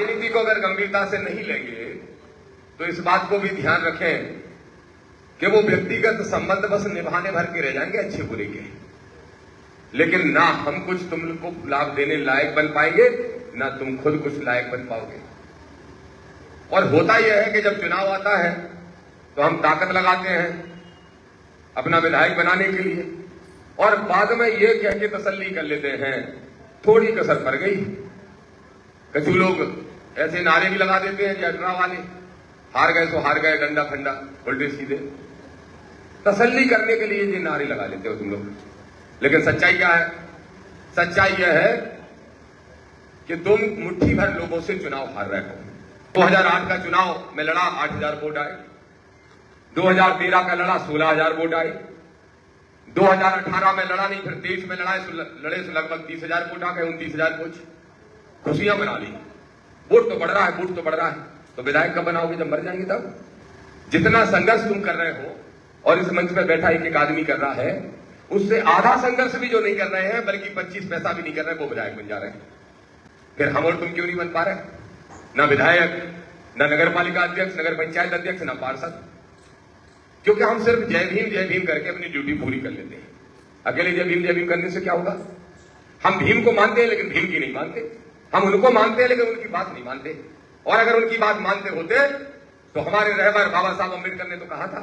राजनीति को अगर गंभीरता से नहीं लेंगे तो इस बात को भी ध्यान रखें कि वो व्यक्तिगत संबंध बस निभाने भर के रह जाएंगे अच्छे बुरे के, लेकिन ना हम कुछ तुमको लाभ देने लायक बन पाएंगे, ना तुम खुद कुछ लायक बन पाओगे। और होता यह है कि जब चुनाव आता है तो हम ताकत लगाते हैं अपना विधायक बनाने के लिए, और बाद में ये कह के तसल्ली कर लेते हैं थोड़ी कसर पड़ गई। कुछ लोग ऐसे नारे भी लगा देते हैं जटरा वाले, हार गए तो हार गए, डंडा फंडा उल्टे सीधे, तसल्ली करने के लिए ये नारे लगा लेते हो तुम लोग। लेकिन सच्चाई क्या है? सच्चाई यह है कि तुम मुट्ठी भर लोगों से चुनाव हार रहे हो। 2008 का चुनाव में लड़ा, 8000 वोट आए। 2013 का लड़ा, 16000 वोट आए। 2018 में लड़ा नहीं, फिर 23 में लड़े तो लगभग 30,000 वोट आ गए, 29,000 कुछ। खुशियां मना ली, वोट तो बढ़ रहा है, वोट तो बढ़ रहा है। तो विधायक कब बनाओगे? जब मर जाएंगे तब। जितना संघर्ष तुम कर रहे हो और इस मंच पे बैठा एक आदमी कर रहा है, उससे आधा संघर्ष भी जो नहीं कर रहे हैं, बल्कि 25 पैसा भी नहीं कर रहे, वो विधायक बन जा रहे हैं। फिर हम और तुम क्यों नहीं बन पा रहे? ना विधायक, ना नगर पालिका अध्यक्ष, नगर पंचायत अध्यक्ष, ना पार्षद, क्योंकि हम सिर्फ जय भीम करके अपनी ड्यूटी पूरी कर लेते हैं। अकेले जय भीम करने से क्या होगा? हम भीम को मानते हैं लेकिन भीम की नहीं मानते, हम उनको मानते हैं लेकिन उनकी बात नहीं मानते। और अगर उनकी बात मानते होते तो हमारे रहबर बाबा साहब अम्बेडकर ने तो कहा था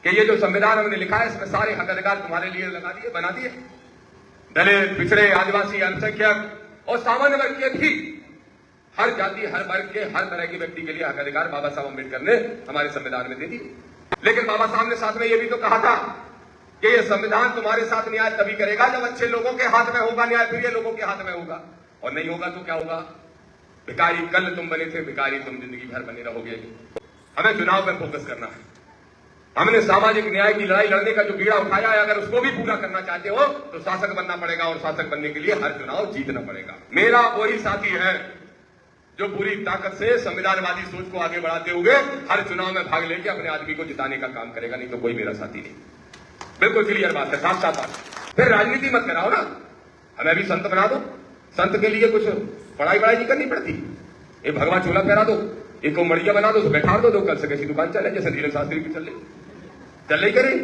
कि ये जो संविधान हमने लिखा है इसमें सारे हक अधिकार तुम्हारे लिए लगा दिए, बना दिए। दलित, पिछड़े, आदिवासी, अल्पसंख्यक और सामान्य वर्ग के भी, हर जाति, हर वर्ग के, हर तरह के व्यक्ति के लिए हक अधिकार बाबा साहब अम्बेडकर ने हमारे संविधान में दे दिए। लेकिन बाबा साहब ने साथ में यह भी तो कहा था कि ये संविधान तुम्हारे साथ न्याय तभी करेगा जब अच्छे लोगों के हाथ में होगा न्याय, फिर ये लोगों के हाथ में होगा। और नहीं होगा तो क्या होगा? भिखारी कल तुम बने थे, भिखारी तुम जिंदगी भर बने रहोगे। हमें चुनाव पर फोकस करना है। हमने सामाजिक न्याय की लड़ाई लड़ने का जो बीड़ा उठाया है, अगर उसको भी पूरा करना चाहते हो तो शासक बनना पड़ेगा, और शासक बनने के लिए हर चुनाव जीतना पड़ेगा। मेरा वही साथी है जो पूरी ताकत से संविधानवादी सोच को आगे बढ़ाते हुए हर चुनाव में भाग लेके अपने आदमी को जिताने का काम करेगा, नहीं तो कोई मेरा साथी नहीं। बिल्कुल क्लियर बात है, साफ साफ बात। फिर राजनीति मत कराओ ना, हमें भी संत बना दो। संत के लिए कुछ पढ़ाई नहीं करनी पड़ती। एक भगवा चोला पहना दो, एक को मड़िया बना दो, तो बैठा दो, कल से कैसी दुकान चले, जैसे धीरज शास्त्री की चल रही करे।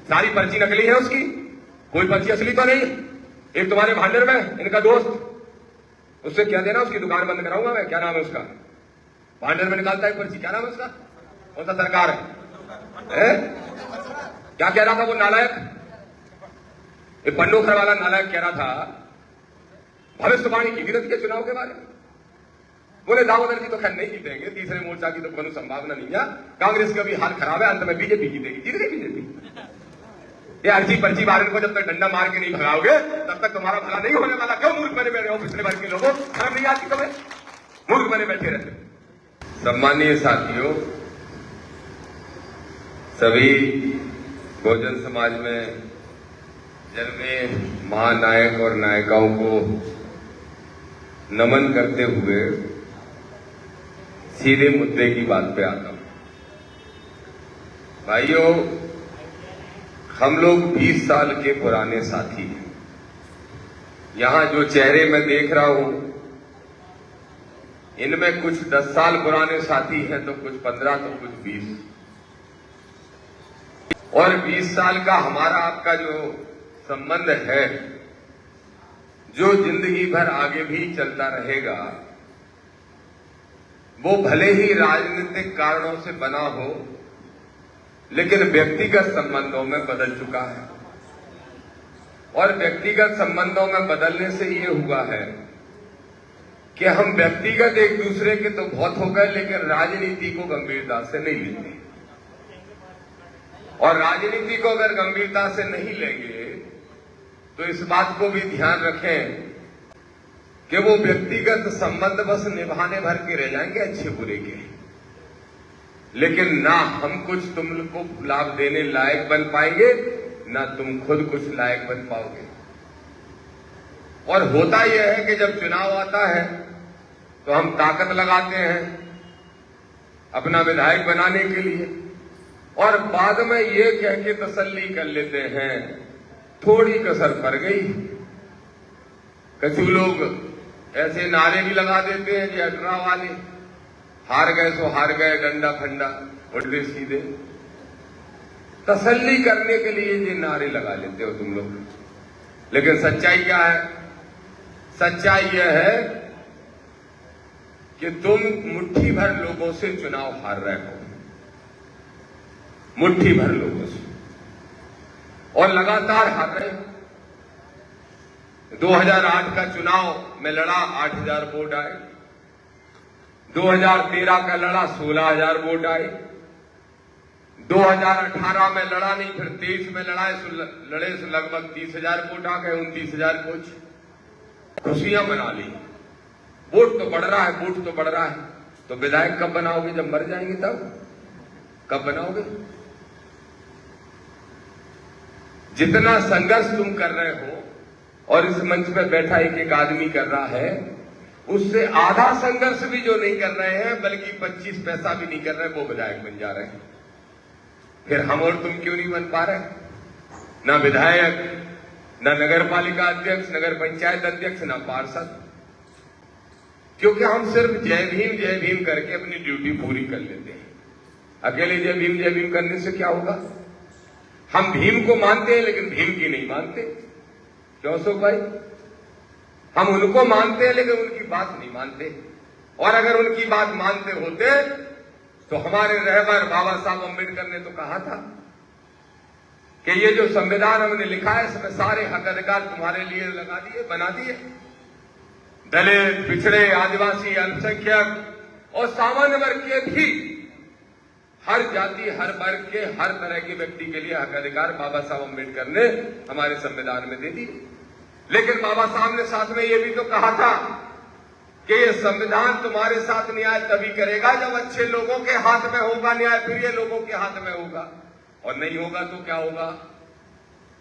सारी पर्ची नकली है उसकी, कोई पर्ची असली तो नहीं। एक तुम्हारे भांडर में इनका दोस्त, उससे क्या देना, उसकी दुकान बंद कराऊंगा मैं। क्या नाम है उसका? भांडर में निकालता है पर्ची, क्या नाम है उसका? कौन सा सरकार है? क्या कह रहा था वो नालायक? एक पंडोखर वाला नालायक कह रहा था भविष्यवाणी की विरोध के चुनाव के बारे में। बोले दामोदर जी तो खैर नहीं जीतेंगे, तीसरे मोर्चा की तो कोई संभावना नहीं है, कांग्रेस का भी हाल खराब है, अंत में बीजेपी जीतेगी। जीत गई बीजेपी। ये अर्जी पर्ची वाले को जब तक डंडा मार के नहीं भगाओगे तब तक तुम्हारा भला नहीं होने वाला। क्यों मूर्ख बने बैठे हो? पिछले वर्ग के लोगों शर्म नहीं आती तुम्हें? मूर्ख बने बैठे रहते। सम्मानीय साथियों, सभी बहुजन समाज में जन्मे महानायक और नायिकाओं को नमन करते हुए सीधे मुद्दे की बात पे आता हूं। भाइयों, हम लोग 20 साल के पुराने साथी हैं। यहां जो चेहरे मैं देख रहा हूं, इनमें कुछ 10 साल पुराने साथी हैं, तो कुछ 15, तो कुछ 20। और 20 साल का हमारा आपका जो संबंध है, जो जिंदगी भर आगे भी चलता रहेगा, वो भले ही राजनीतिक कारणों से बना हो, लेकिन व्यक्तिगत संबंधों में बदल चुका है। और व्यक्तिगत संबंधों में बदलने से ये हुआ है कि हम व्यक्तिगत एक दूसरे के तो बहुत हो गए, लेकिन राजनीति को गंभीरता से नहीं लेते। और राजनीति को अगर गंभीरता से नहीं लेंगे तो इस बात को भी ध्यान रखें कि वो व्यक्तिगत संबंध बस निभाने भर के रह जाएंगे अच्छे बुरे के, लेकिन ना हम कुछ तुमको लाभ देने लायक बन पाएंगे, ना तुम खुद कुछ लायक बन पाओगे। और होता यह है कि जब चुनाव आता है तो हम ताकत लगाते हैं अपना विधायक बनाने के लिए, और बाद में ये कह के तसल्ली कर लेते हैं थोड़ी कसर पड़ गई। कुछ लोग ऐसे नारे भी लगा देते हैं जी अटरा वाले, हार गए सो हार गए, डंडा फंडा उल्टे सीधे, तसल्ली करने के लिए ये नारे लगा लेते हो तुम लोग। लेकिन सच्चाई क्या है? सच्चाई यह है कि तुम मुट्ठी भर लोगों से चुनाव हार रहे हो, मुट्ठी भर लोगों से, और लगातार हार रहे हो। 2008 का चुनाव में लड़ा 8,000 वोट आए, 2013 का लड़ा 16,000 वोट आए, 2018 में लड़ा नहीं, फिर 23 में लड़े तो लगभग 30,000 वोट आ गए, 29,000 कुछ। खुशियां मना ली, वोट तो बढ़ रहा है, वोट तो बढ़ रहा है। तो विधायक कब बनाओगे? जब मर जाएंगे तब कब बनाओगे? जितना संघर्ष तुम कर रहे हो और इस मंच पर बैठा एक एक आदमी कर रहा है, उससे आधा संघर्ष भी जो नहीं कर रहे हैं, बल्कि 25 पैसा भी नहीं कर रहे, वो विधायक बन जा रहे हैं। फिर हम और तुम क्यों नहीं बन पा रहे? ना विधायक, ना नगर पालिका अध्यक्ष, नगर पंचायत अध्यक्ष, ना पार्षद, क्योंकि हम सिर्फ जय भीम करके अपनी ड्यूटी पूरी कर लेते हैं। अकेले जय भीम करने से क्या होगा? हम भीम को मानते हैं लेकिन भीम की नहीं मानते। क्यों अशोक भाई? हम उनको मानते हैं लेकिन उनकी बात नहीं मानते, और अगर उनकी बात मानते होते तो हमारे रहबर बाबा साहब अम्बेडकर ने तो कहा था कि ये जो संविधान हमने लिखा है इसमें सारे हक अधिकार तुम्हारे लिए लगा दिए, बना दिए। दलित, पिछड़े, आदिवासी, अल्पसंख्यक और सामान्य वर्ग के भी, हर जाति, हर वर्ग के, हर तरह के व्यक्ति के लिए हक अधिकार बाबा साहब अम्बेडकर ने हमारे संविधान में दे दिए। लेकिन बाबा साहब ने साथ में यह भी तो कहा था कि ये संविधान तुम्हारे साथ न्याय तभी करेगा जब अच्छे लोगों के हाथ में होगा न्याय, फिर ये लोगों के हाथ में होगा, और नहीं होगा तो क्या होगा?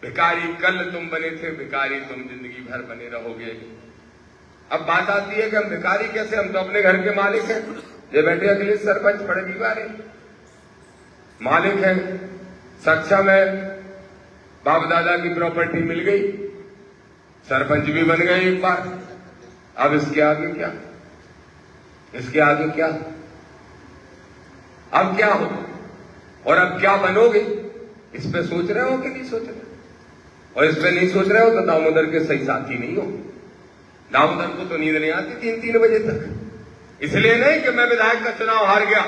भिखारी कल तुम बने थे, भिखारी तुम जिंदगी भर बने रहोगे। अब बात आती है कि हम भिखारी कैसे? हम तो अपने घर के मालिक हैं। ये बैठे अखिलेश सरपंच बड़े दीवारे मालिक हैं, सक्षम है, बाप दादा की प्रॉपर्टी मिल गई, सरपंच भी बन गए एक बार। अब इसके आगे क्या? इसके आगे क्या? अब क्या हो और अब क्या बनोगे? इस पे सोच रहे हो कि नहीं सोच रहे? और इस पे नहीं सोच रहे हो तो दामोदर के सही साथी नहीं हो। दामोदर को तो नींद नहीं आती 3-3 बजे तक। इसलिए नहीं कि मैं विधायक का चुनाव हार गया,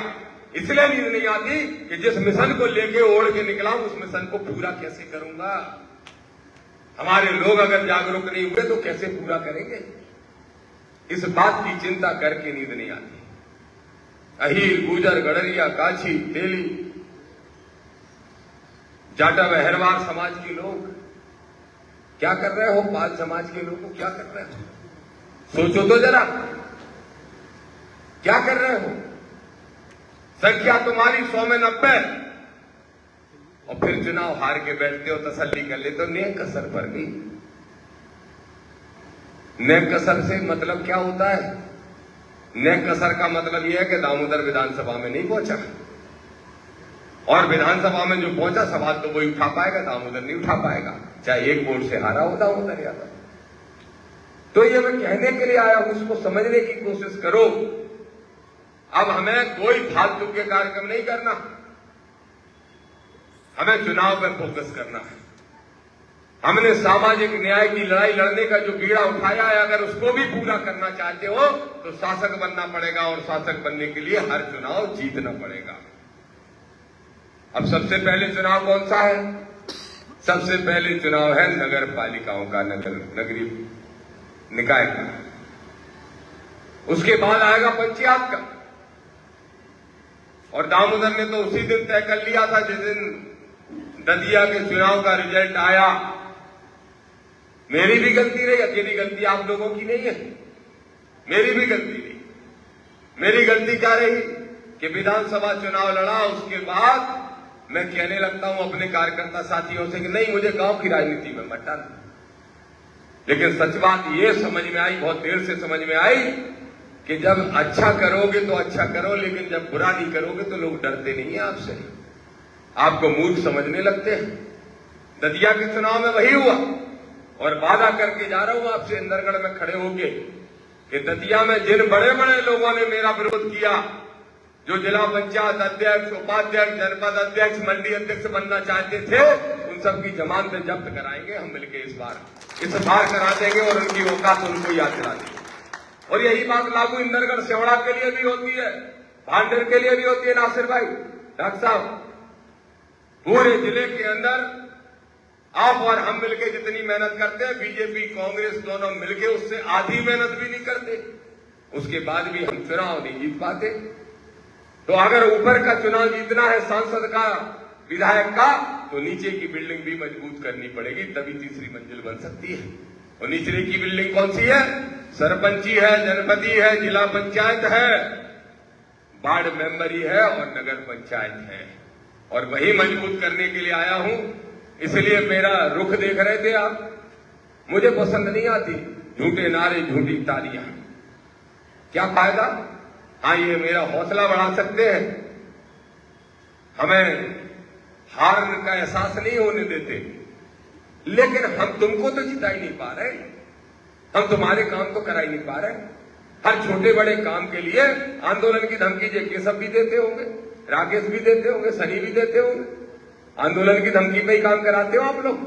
इसलिए नींद नहीं आती कि जिस मिशन को लेके ओढ़ के निकला उस मिशन को पूरा कैसे करूंगा। हमारे लोग अगर जागरूक नहीं हुए तो कैसे पूरा करेंगे? इस बात की चिंता करके नींद नहीं आती। अहीर, गुजर, गडरिया, काछी, तेली, जाटा बहरवार समाज के लोग क्या कर रहे हो? पाल समाज के लोगों क्या कर रहे हो? सोचो तो जरा, क्या कर रहे हो? संख्या तुम्हारी 100 में 90, और फिर चुनाव हार के बैठते हो, तसल्ली कर लेते हो नेक कसर पर भी। नेक कसर से मतलब क्या होता है? नेक कसर का मतलब यह है कि दामोदर विधानसभा में नहीं पहुंचा, और विधानसभा में जो पहुंचा सवाल तो वही उठा पाएगा, दामोदर नहीं उठा पाएगा, चाहे एक वोट से हारा हो दामोदर यादव। तो ये मैं कहने के लिए आया हूं, उसको समझने की कोशिश करो। अब हमें कोई फालतू के कार्यक्रम नहीं करना, हमें चुनाव पर फोकस करना है। हमने सामाजिक न्याय की लड़ाई लड़ने का जो बीड़ा उठाया है, अगर उसको भी पूरा करना चाहते हो तो शासक बनना पड़ेगा, और शासक बनने के लिए हर चुनाव जीतना पड़ेगा। अब सबसे पहले चुनाव कौन सा है? सबसे पहले चुनाव है नगर पालिकाओं का, नगरीय निकाय का। उसके बाद आएगा पंचायत का, और दामोदर ने तो उसी दिन तय कर लिया था जिस दिन दतिया के चुनाव का रिजल्ट आया। मेरी भी गलती रही, अकेली गलती आप लोगों की नहीं है, मेरी भी गलती रही। मेरी गलती क्या रही कि विधानसभा चुनाव लड़ा, उसके बाद मैं कहने लगता हूं अपने कार्यकर्ता साथियों से कि नहीं, मुझे गांव की राजनीति में मत डालना। लेकिन सच बात ये समझ में आई, बहुत देर से समझ में आई, कि जब अच्छा करोगे तो अच्छा करो, लेकिन जब बुरा नहीं करोगे तो लोग डरते नहीं है आपसे, आपको मूर्ख समझने लगते हैं। दतिया के चुनाव में वही हुआ, और वादा करके जा रहा हूं आपसे, इंदरगढ़ में खड़े होके कि दतिया में जिन बड़े बड़े लोगों ने मेरा विरोध किया, जो जिला पंचायत अध्यक्ष, उपाध्यक्ष, जनपद अध्यक्ष, मंडी अध्यक्ष बनना चाहते थे, उन सबकी जमानतें जब्त कराएंगे हम मिलकर इस बार करा देंगे और उनकी औकात उनको याद दिला देंगे। और यही बात लागू इंदरगढ़ सेवड़ा के लिए भी होती है, भांडेर के लिए भी होती है। नासिर भाई, डॉक्टर साहब, पूरे जिले के अंदर आप और हम मिलकर जितनी मेहनत करते हैं, बीजेपी कांग्रेस दोनों मिलकर उससे आधी मेहनत भी नहीं करते, उसके बाद भी हम चुनाव नहीं जीत पाते। तो अगर ऊपर का चुनाव जीतना है सांसद का, विधायक का, तो नीचे की बिल्डिंग भी मजबूत करनी पड़ेगी, तभी तीसरी मंजिल बन सकती है। और निचले की बिल्डिंग कौन सी है? सरपंची है, जनपदी है, जिला पंचायत है, वार्ड मेंबरी है और नगर पंचायत है। और वही मजबूत करने के लिए आया हूं। इसलिए मेरा रुख देख रहे थे आप, मुझे पसंद नहीं आती झूठे नारे, झूठी तालियां, क्या फायदा? हाँ, ये मेरा हौसला बढ़ा सकते हैं, हमें हार का एहसास नहीं होने देते, लेकिन हम तुमको तो जिता ही नहीं पा रहे, हम तुम्हारे काम को करा ही नहीं पा रहे। हर छोटे बड़े काम के लिए आंदोलन की धमकी केशव भी देते होंगे, राकेश भी देते होंगे, सनी भी देते होंगे। आंदोलन की धमकी पे ही काम कराते हो आप लोग,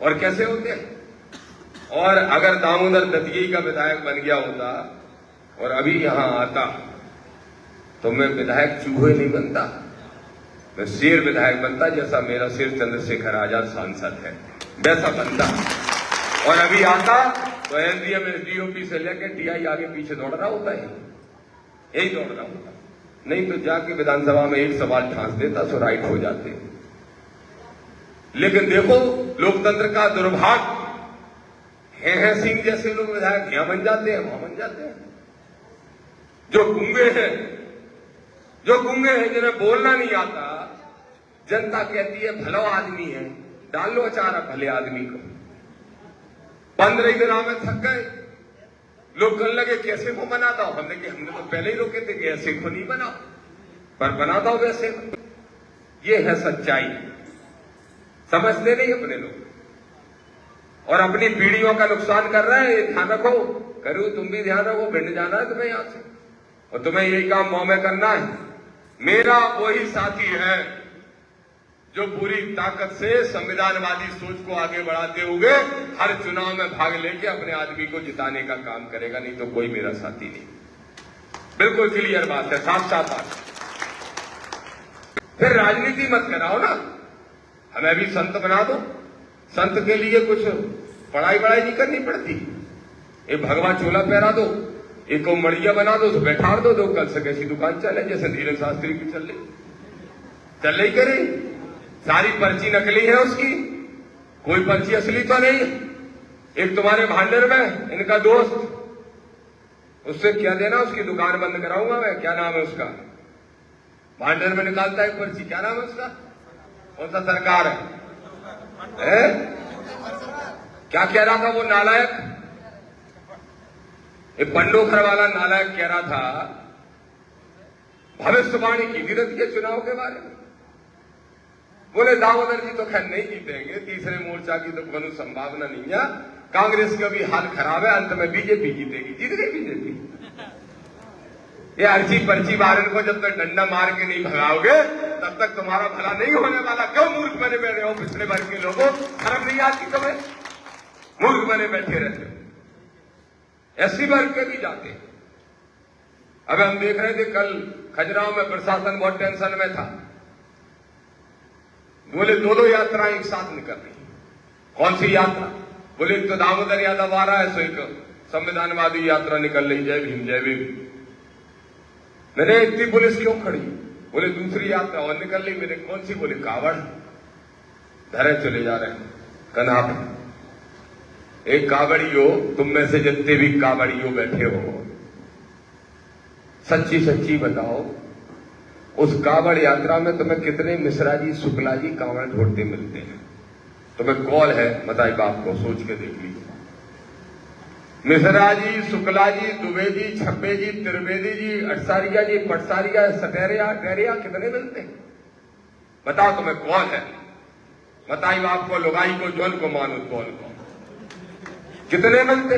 और कैसे होते हैं। और अगर दामोदर दतिया का विधायक बन गया होता और अभी यहां आता, तो मैं विधायक चूहे नहीं बनता, मैं शेर विधायक बनता, जैसा मेरा शेर चंद्रशेखर आजाद सांसद है वैसा बनता। और अभी आता तो एसडीएम एसडीओपी से लेकर टीआई आगे पीछे दौड़ रहा होता है, यही दौड़ रहा होता, नहीं तो जाके विधानसभा में एक सवाल ठांस देता सो राइट हो जाते। लेकिन देखो लोकतंत्र का दुर्भाग्य है सिंह जैसे लोग विधायक यहां बन जाते हैं, वहां बन जाते हैं। जो गूंगे हैं, जिन्हें बोलना नहीं आता, जनता कहती है भला आदमी है, डाल लो अचार भले आदमी को। 15 दिन में थक गए, लोग कहने लगे कैसे को बनाता हो। हमने तो पहले ही रोके थे कि ऐसे को नहीं बनाओ, पर बनाता हो वैसे को। ये है सच्चाई, समझते नहीं अपने लोग और अपनी पीढ़ियों का नुकसान कर रहे हैं। ये ध्यान रखो, करो तुम भी ध्यान रखो, भिंड जाना है तुम्हें यहां से और तुम्हें यही काम मुंह में करना है। मेरा वही साथी है जो पूरी ताकत से संविधानवादी सोच को आगे बढ़ाते हुए हर चुनाव में भाग लेके अपने आदमी को जिताने का काम करेगा, नहीं तो कोई मेरा साथी नहीं। बिल्कुल क्लियर बात है, साफ साफ बात। फिर राजनीति मत कराओ ना, हमें भी संत बना दो। संत के लिए कुछ पढ़ाई नहीं करनी पड़ती, एक भगवा चोला पहरा दो, एक को मड़िया बना दो, तो बैठा दो, कल से कैसी दुकान चले, जैसे धीरज शास्त्री की चल रही करे। सारी पर्ची नकली है उसकी, कोई पर्ची असली तो नहीं। एक तुम्हारे भांडेर में इनका दोस्त, उससे क्या देना, उसकी दुकान बंद कराऊंगा मैं। क्या नाम है उसका? भांडेर में निकालता है पर्ची, क्या नाम है उसका? कौन सा सरकार है? क्या कह रहा था वो नालायक? ये पंडोखर वाला नालायक कह रहा था, भविष्यवाणी की थी रही है चुनाव के बारे में। बोले दामोदर जी तो खैर नहीं जीतेंगे, तीसरे मोर्चा की तो कोई संभावना नहीं है, कांग्रेस का भी हाल खराब है, अंत में बीजेपी जीतेगी। जीत गई बीजेपी। ये अर्जी पर्ची वारन को जब तक डंडा मार के नहीं भगाओगे तब तक तुम्हारा भला नहीं होने वाला। क्यों मूर्ख बने बैठे हो पिछले वर्ग के लोगों? शर्म नहीं आती तुम्हें? मूर्ख बने बैठे रहते। एससी वर्ग के भी जाते। अब हम देख रहे थे कल खजुराहो में प्रशासन बहुत टेंशन में था, बोले 2 यात्राएं एक साथ निकल रही। कौन सी यात्रा? बोले एक तो दामोदर यादव आ रहा है, सो एक संविधानवादी यात्रा निकल रही, जय भीम जय भीम। मैंने इतनी पुलिस क्यों खड़ी? बोले दूसरी यात्रा और निकल रही। मैंने कौन सी? बोले कावड़ धरे चले जा रहे हैं कन्हा पे। एक कावड़ियो, तुम में से जितने भी कावड़ियो बैठे हो, सच्ची सच्ची बताओ, उस कावड़ यात्रा में तुम्हें कितने मिश्रा जी, शुक्ला जी, कावड़ ढोड़ते मिलते हैं? तुम्हें कॉल है, बताइए बाप को, सोच के देख लीजिए। मिश्रा जी, शुक्ला जी, दुबे जी, छब्बे जी, त्रिवेदी जी, अटसारिया जी, पटसारिया, सटेरिया, डेरिया, कितने मिलते हैं? बताओ तुम्हें कौन है? बताइए बाप को, लुगाई को, जोन को, मानो कौन को, कितने मिलते?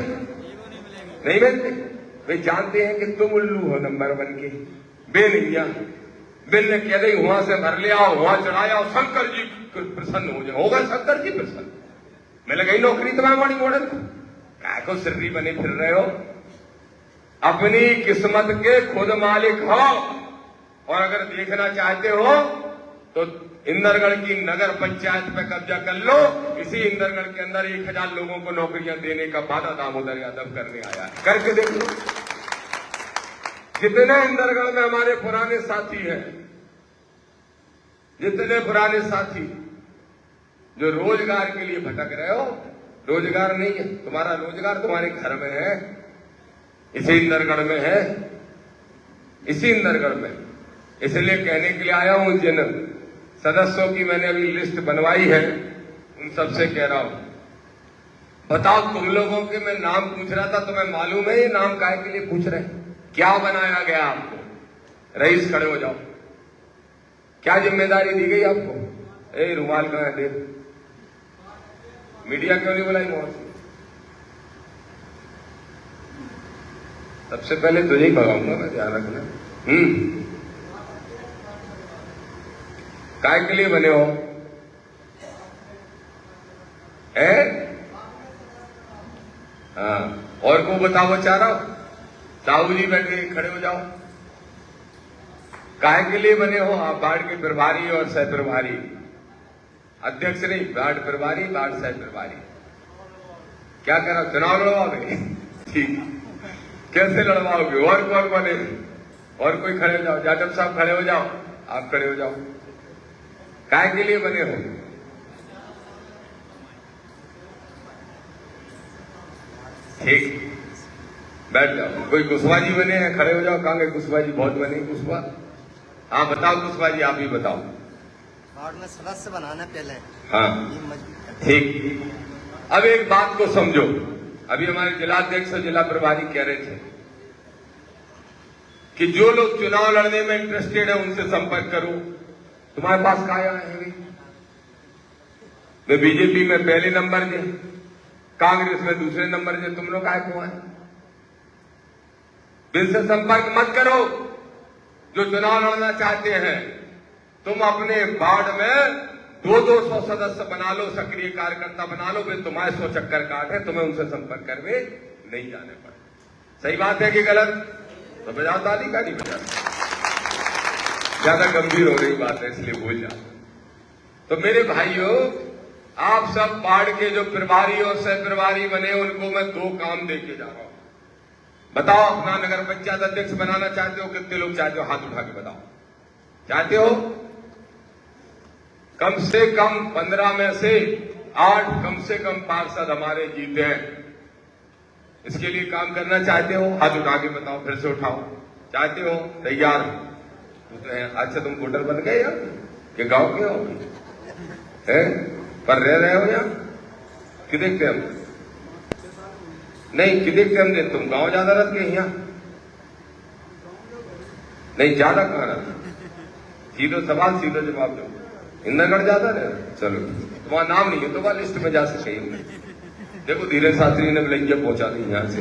नहीं मिलते। वे जानते हैं कि तुम उल्लू हो नंबर 1 के। बे नैया बिल ने कह दी वहां से भर ले आओ, वहां चढ़ाया और शंकर जी प्रसन्न हो जाए। होगा शंकर जी प्रसन्न? मैं लगा नौकरी तुम्हारी बड़ी मॉडल क्या को सिर्री बने फिर रहे हो? अपनी किस्मत के खुद मालिक हो। और अगर देखना चाहते हो तो इंदरगढ़ की नगर पंचायत पे कब्जा कर लो। इसी इंदरगढ़ के अंदर 1000 लोगों को नौकरियां देने का वादा दामोदर यादव करने आया है, करके देख लो। जितने इंदरगढ़ में हमारे पुराने साथी हैं, जितने पुराने साथी जो रोजगार के लिए भटक रहे हो, रोजगार नहीं है तुम्हारा, रोजगार तुम्हारे घर में है, इसी इंदरगढ़ में है, इसी इंदरगढ़ में। इसलिए कहने के लिए आया हूं, जिन सदस्यों की मैंने अभी लिस्ट बनवाई है उन सबसे कह रहा हूं, बताओ तुम लोगों के मैं नाम पूछ रहा था, तुम्हें मालूम है ये नाम काहे के लिए पूछ रहे हैं? क्या बनाया गया आपको? रईस खड़े हो जाओ। क्या जिम्मेदारी दी गई आपको? ए रुमाल कहां है? दे। मीडिया क्यों नहीं बुलाई वहां से? सबसे पहले तुझे ही भगाऊंगा मैं, ध्यान रखना। काय के लिए बने हो? हाँ, और को बताओ चारा। साहू जी बैठे, खड़े हो जाओ। काय के लिए बने हो आप? वार्ड के प्रभारी और सह प्रभारी, अध्यक्ष नहीं, वार्ड प्रभारी, वार्ड सह प्रभारी। क्या करा? चुनाव लड़वाओगे? ठीक, कैसे लड़वाओगे? और कौन बने? और कोई खड़े हो जाओ। जाटव साहब खड़े हो जाओ, आप खड़े हो जाओ। काय के लिए बने हो? ठीक, बैठ जाओ। कोई कुशवाहा जी बने हैं? खड़े हो जाओ। कहां गए कुशवाहा जी? बहुत बने कुशवाहा। हाँ बताओ कुशवाहा जी, आप ही बताओ। वार्ड में सदस्य बनाना पहले। हाँ ठीक। अब एक बात को समझो, अभी हमारे जिलाध्यक्ष और जिला प्रभारी कह रहे थे कि जो लोग चुनाव लड़ने में इंटरेस्टेड है उनसे संपर्क करो। तुम्हारे पास क्या है? वे बीजेपी में पहले नंबर दे, कांग्रेस में दूसरे नंबर दे, तुम लोग आए कौन है? इनसे संपर्क मत करो जो चुनाव लड़ना चाहते हैं। तुम अपने वार्ड में 200 सदस्य बना लो, सक्रिय कार्यकर्ता बना लो, वे तुम्हारे 100 चक्कर काट है, तुम्हें उनसे संपर्क करवे नहीं जाने पड़े। सही बात है कि गलत? तो बजाओ ताली का नहीं बजा। ज्यादा गंभीर हो रही बात है इसलिए भूल जाओ। तो मेरे भाइयों, आप सब वार्ड के जो प्रभारी और सह प्रभारी बने उनको मैं 2 काम देके जा रहा हूं। बताओ, अपना नगर पंचायत अध्यक्ष बनाना चाहते हो? कितने लोग चाहते हो? हाथ उठा के बताओ। चाहते हो? कम से कम 15 में से 8 कम से कम पार्षद हमारे जीते हैं। इसके लिए काम करना चाहते हो? हाथ उठा के बताओ, फिर से उठाओ। चाहते हो? तैयार? अच्छा, तुम वोटर बन गए यार कि गांव के हो? पर रह रहे हो यार? कि देखते हम नहीं, कि देखते हम देख, तुम गांव ज्यादा रहते हैं यहाँ? नहीं, ज्यादा कहां रहते? सीधो सवाल सीधो जवाब दो। इंदरगढ़ ज्यादा रहे? चलो, तुम्हारा नाम नहीं है तो वह लिस्ट में जा सके। देखो धीरेन्द्र शास्त्री ने बिलैया पहुंचा दी यहाँ से,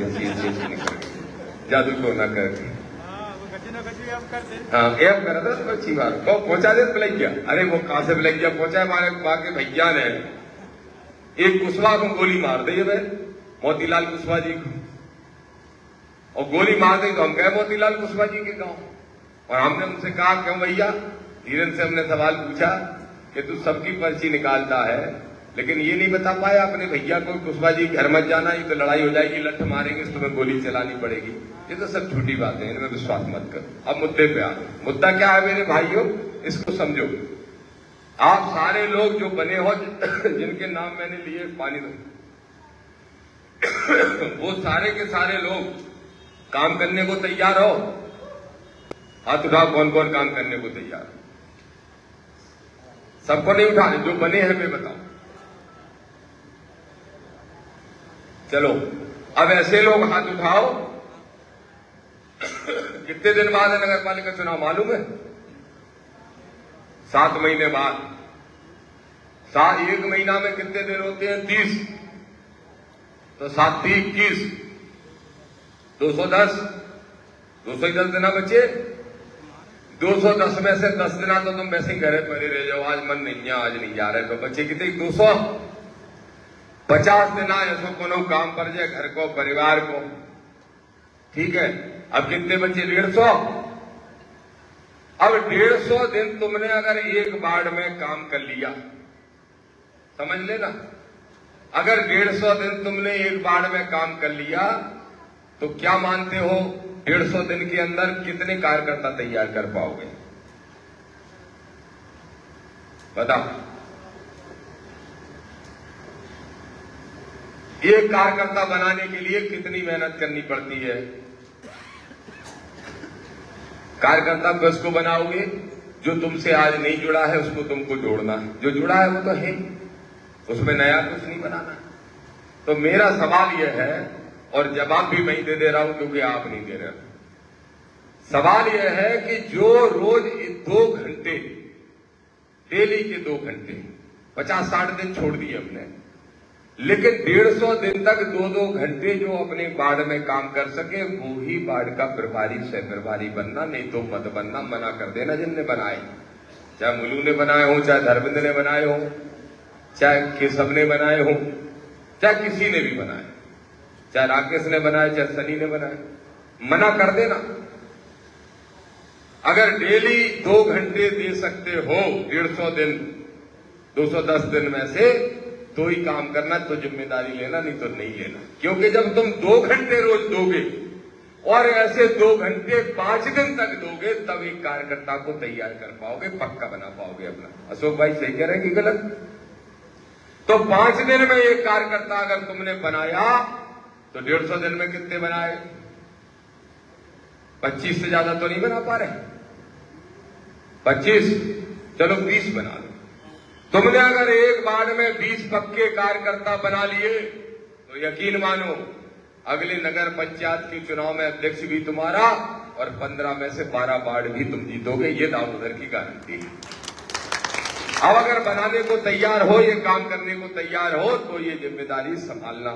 जादू को ना करके। हाँ, एम करा था तो अच्छी बात, को पहुंचा दे बिलैया। अरे वो कहां से बिलैया पहुंचा है? हमारे वहां के भैया ने एक कुशवाहा को गोली मार दी है, मोतीलाल कुशवाहा जी को, और गोली मार दी तो हम गए मोतीलाल कुशवाहा जी के गांव, और हमने उनसे कहा क्यों भैया? धीरेन्द्र से हमने सवाल पूछा कि तू सबकी पर्ची निकालता है लेकिन ये नहीं बता पाया अपने भैया को कुशवाहा जी घर मत जाना, ये तो लड़ाई हो जाएगी, लठ मारेंगे, तुम्हें गोली चलानी पड़ेगी। ये तो सब झूठी बातें हैं, इनमें विश्वास मत करो। अब मुद्दे पे आ, मुद्दा क्या है मेरे भाइयों? इसको समझो। आप सारे लोग जो बने हो, जिनके नाम मैंने लिए, पानी दो, वो सारे के सारे लोग काम करने को तैयार हो? हाथ उठाओ, कौन कौन काम करने को तैयार? सबको नहीं उठा रहे, जो बने हैं वे बताओ। चलो, अब ऐसे लोग हाथ उठाओ। कितने दिन बाद है नगर पालिका चुनाव मालूम है? 7 महीने बाद। 1 महीना में कितने दिन होते हैं? 30। तो 7 × 21 210। 210 दिन बचे। 210 में से 10 दिन तो तुम वैसे ही घरे पड़े रह जाओ, आज मन नहीं है, आज नहीं जा रहे, तो बच्चे कितने 250 दिन ऐसो कोनो काम पर जाए घर को, परिवार को, ठीक है। अब कितने बचे 150। अब 150 दिन तुमने अगर एक बाड़ में काम कर लिया, समझ लेना, अगर 150 दिन तुमने एक बाड़ में काम कर लिया तो क्या मानते हो 150 दिन के अंदर कितने कार्यकर्ता तैयार कर पाओगे? बताओ। एक कार्यकर्ता बनाने के लिए कितनी मेहनत करनी पड़ती है? कार्यकर्ता किसको बनाओगे? जो तुमसे आज नहीं जुड़ा है उसको तुमको जोड़ना है, जो जुड़ा है वो तो है, उसमें नया कुछ नहीं बनाना। तो मेरा सवाल यह है, और जवाब भी मैं दे रहा हूं क्योंकि आप नहीं दे रहे हो। सवाल यह है कि जो रोज 2 घंटे, डेली के 2 घंटे, 50-60 दिन छोड़ दिए हमने, लेकिन 150 दिन तक 2-2 घंटे जो अपने वार्ड में काम कर सके, वो ही वार्ड का प्रभारी सह प्रभारी बनना, नहीं तो मत बनना, मना कर देना जिनने बनाए, चाहे मुलू ने बनाए हो, चाहे धर्मेंद्र ने बनाए हो, चाहे केशव ने बनाए हो, चाहे किसी ने भी बनाए, चाहे राकेश ने बनाए, चाहे सनी ने बनाए, मना कर देना। अगर डेली 2 घंटे दे सकते हो 150 दिन, 210 दिन में से, तो ही काम करना, तो जिम्मेदारी लेना, नहीं तो नहीं लेना। क्योंकि जब तुम 2 घंटे रोज दोगे और ऐसे 2 घंटे 5 दिन तक दोगे, तब एक कार्यकर्ता को तैयार कर पाओगे, पक्का बना पाओगे अपना। अशोक भाई सही कह रहे हैं कि गलत? तो 5 दिन में एक कार्यकर्ता अगर तुमने बनाया तो 150 दिन में कितने बनाए? 25 से ज्यादा तो नहीं बना पा रहे। 25, चलो 20 बना लो। तुमने अगर एक बार में 20 पक्के कार्यकर्ता बना लिए तो यकीन मानो अगले नगर पंचायत के चुनाव में अध्यक्ष भी तुम्हारा और 15 में से 12 वार्ड भी तुम जीतोगे, ये दामोदर की गारंटी है। अब अगर बनाने को तैयार हो, ये काम करने को तैयार हो, तो ये जिम्मेदारी संभालना।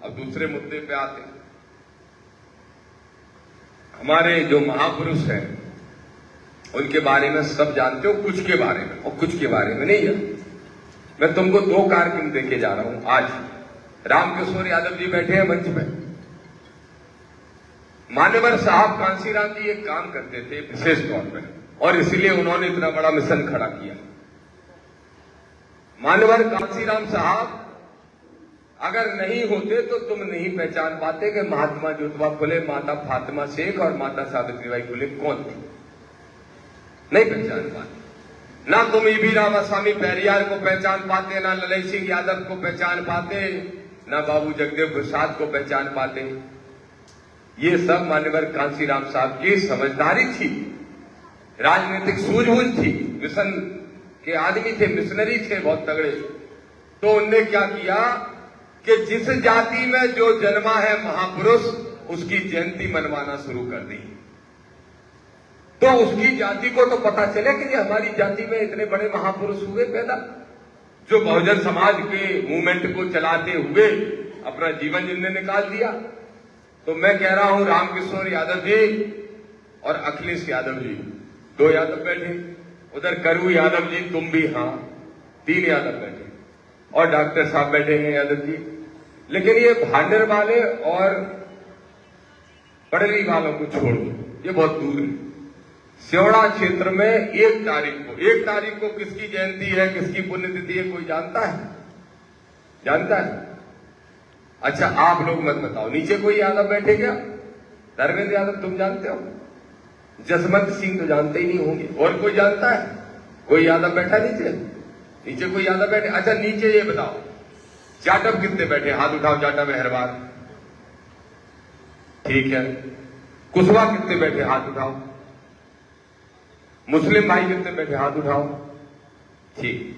अब दूसरे मुद्दे पे आते हैं। हमारे जो महापुरुष हैं उनके बारे में सब जानते हो, कुछ के बारे में और कुछ के बारे में नहीं है। मैं तुमको 2 कार्यक्रम देके जा रहा हूं। आज रामकिशोर यादव जी बैठे हैं मंच पे। मान्यवर साहब कांसीराम जी एक काम करते थे विशेष तौर पे, और इसलिए उन्होंने इतना बड़ा मिशन खड़ा किया। मान्यवर कांसीराम साहब अगर नहीं होते तो तुम नहीं पहचान पाते कि महात्मा ज्योतिबा फुले, माता फातिमा शेख और माता सावित्रीबाई फुले कौन थी। नहीं पहचान पाते। ना तुम ईवी रामास्वामी पेरियार को पहचान पाते, ना ललन सिंह यादव को पहचान पाते, ना बाबू जगदेव प्रसाद को पहचान पाते। ये सब मान्यवर कांसीराम साहब की समझदारी थी, राजनीतिक सूझबूझ थी, मिशन के आदमी थे, मिशनरी थे बहुत तगड़े। तो उनने क्या किया कि जिस जाति में जो जन्मा है महापुरुष, उसकी जयंती मनवाना शुरू कर दी। तो उसकी जाति को तो पता चले कि हमारी जाति में इतने बड़े महापुरुष हुए पैदा, जो बहुजन समाज के मूवमेंट को चलाते हुए अपना जीवन जिनने निकाल दिया। तो मैं कह रहा हूं रामकिशोर यादव जी और अखिलेश यादव जी, 2 यादव बैठे, उधर करू यादव जी, तुम भी, हाँ 3 यादव बैठे, और डॉक्टर साहब बैठे हैं यादव जी। लेकिन ये भांडर वाले और पड़ली वालों को छोड़ दो, ये बहुत दूर है। सियोड़ा क्षेत्र में 1 तारीख को किसकी जयंती है, किसकी पुण्यतिथि है, कोई जानता है? जानता है? अच्छा आप लोग मत बताओ। नीचे कोई यादव बैठे क्या? धर्मेंद्र यादव तुम जानते हो? जसवंत सिंह तो जानते ही नहीं होंगे। और कोई जानता है? कोई यादव बैठा नीचे? नीचे कोई यादव बैठे? अच्छा नीचे ये बताओ, जाटव कितने बैठे? हाथ उठाओ। जाटव मेहरबान, ठीक है। कुशवाहा कितने बैठे? हाथ उठाओ। मुस्लिम भाई कितने बैठे? हाथ उठाओ। ठीक,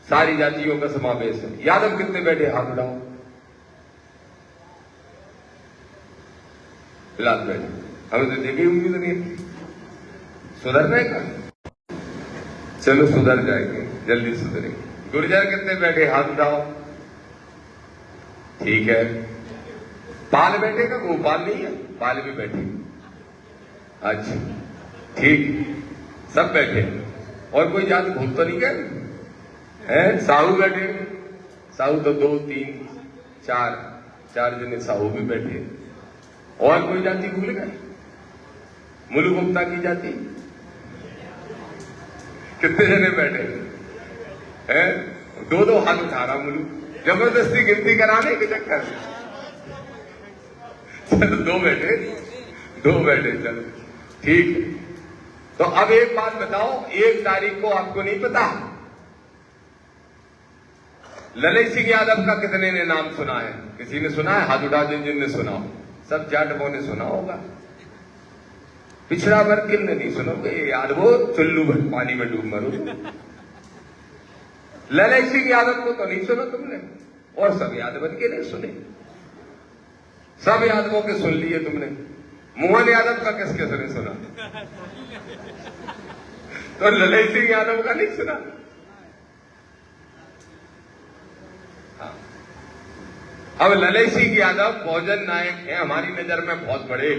सारी जातियों का समावेश है। यादव कितने बैठे? हाथ उठाओ। लाल बैठे, हमें तो देखी उम्मीद नहीं थी। सुधर जाएगा? चलो सुधर जाएंगे, जल्दी सुधरेंगे। गुर्जर कितने बैठे? हाथ उठाओ। ठीक है। पाल बैठे का? गोपाल नहीं है, पाल भी बैठे। अच्छा ठीक, सब बैठे और कोई जात भूल तो नहीं गए हैं? साहू बैठे, साहू तो 2 3 4 जने साहू भी बैठे। और कोई जाति भूल गए? मुलु गुप्ता की जाति कितने जने बैठे हैं? 2 हाथ उठा रहा मुलु, जबरदस्ती गिनती कराने के चक्कर में। चलो 2 बैठे चलो ठीक है। तो अब एक बात बताओ, 1 तारीख को आपको नहीं पता ललित सिंह यादव का कितने ने नाम सुना है? किसी ने सुना है? हाथ उठा जिन सुना हो, सब जाटवों ने सुना होगा। पिछड़ा वर्ग किन ने नहीं सुनोगे? यादवो चुल्लू भर पानी में डूब मरो। ललित सिंह यादव को तो नहीं सुना तुमने, और सब यादव के नहीं सुने, सब यादवों के सुन लिए तुमने। मोहन यादव का किसके सुने सुना? तो ललित सिंह यादव का नहीं सुना। हाँ। अब ललित सिंह यादव बहुजन नायक हैं हमारी नजर में बहुत बड़े,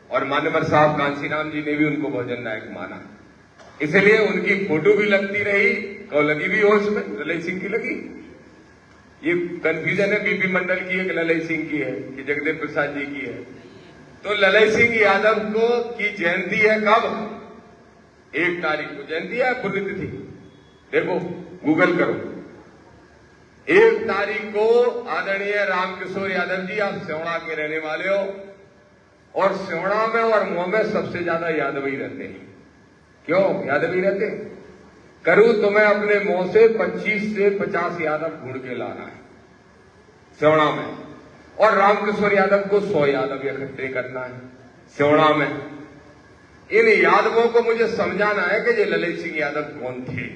और मान्यवर साहब कांशीराम जी ने भी उनको बहुजन नायक माना, इसलिए उनकी फोटो भी लगती रही। और लगी भी हो उसमें, ललित सिंह की लगी। ये कंफ्यूजन है बीपी मंडल की है कि ललित सिंह की है कि जगदेव प्रसाद जी की है। तो ललित सिंह यादव को की जयंती है कब? 1 तारीख को जयंती है, पुण्यतिथि। देखो गूगल करो, 1 तारीख को आदरणीय रामकिशोर यादव जी, आप सेवड़ा के रहने वाले हो, और सेवड़ा में और मुंह में सबसे ज्यादा यादव ही रहते हैं। क्यों यादव ही रहते? करूं तुम्हें अपने मुंह से 25 से 50 यादव ढूंढ के लाना है सेवड़ा में, और रामकिशोर यादव को 100 यादव इकट्ठे करना है सेवड़ा में। इन यादवों को मुझे समझाना है कि ये ललित सिंह यादव कौन थे।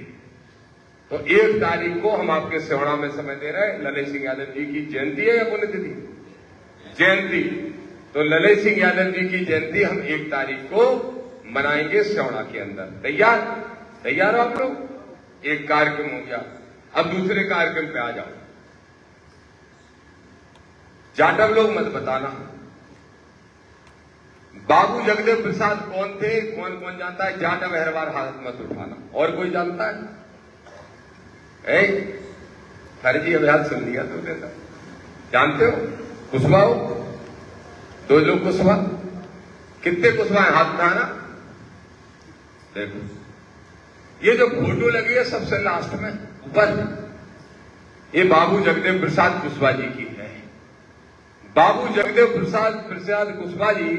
तो 1 तारीख को हम आपके सेवड़ा में समय दे रहे हैं। ललित सिंह यादव जी की जयंती है या पुण्यतिथि? जयंती। तो ललित सिंह यादव जी की जयंती हम 1 तारीख को मनाएंगे सेवड़ा के अंदर। तैयार हो आप लोग? एक कार्यक्रम हो गया, अब दूसरे कार्यक्रम पे आ जाओ। जाटव लोग मत बताना बाबू जगदेव प्रसाद कौन थे, कौन कौन जानता है? जाटव हर बार हाथ मत उठाना। और कोई जानता है? फर्जी अभ्यास सुन लिया तुमने तो। जानते हो? कुशवाहा हो? 2 लोग कुशवाहा। कितने कुशवाहा? हाथ उठाना। देखो ये जो फोटो लगी है सबसे लास्ट में ऊपर, ये बाबू जगदेव प्रसाद कुशवाहा जी की है। बाबू जगदेव प्रसाद कुशवाहा जी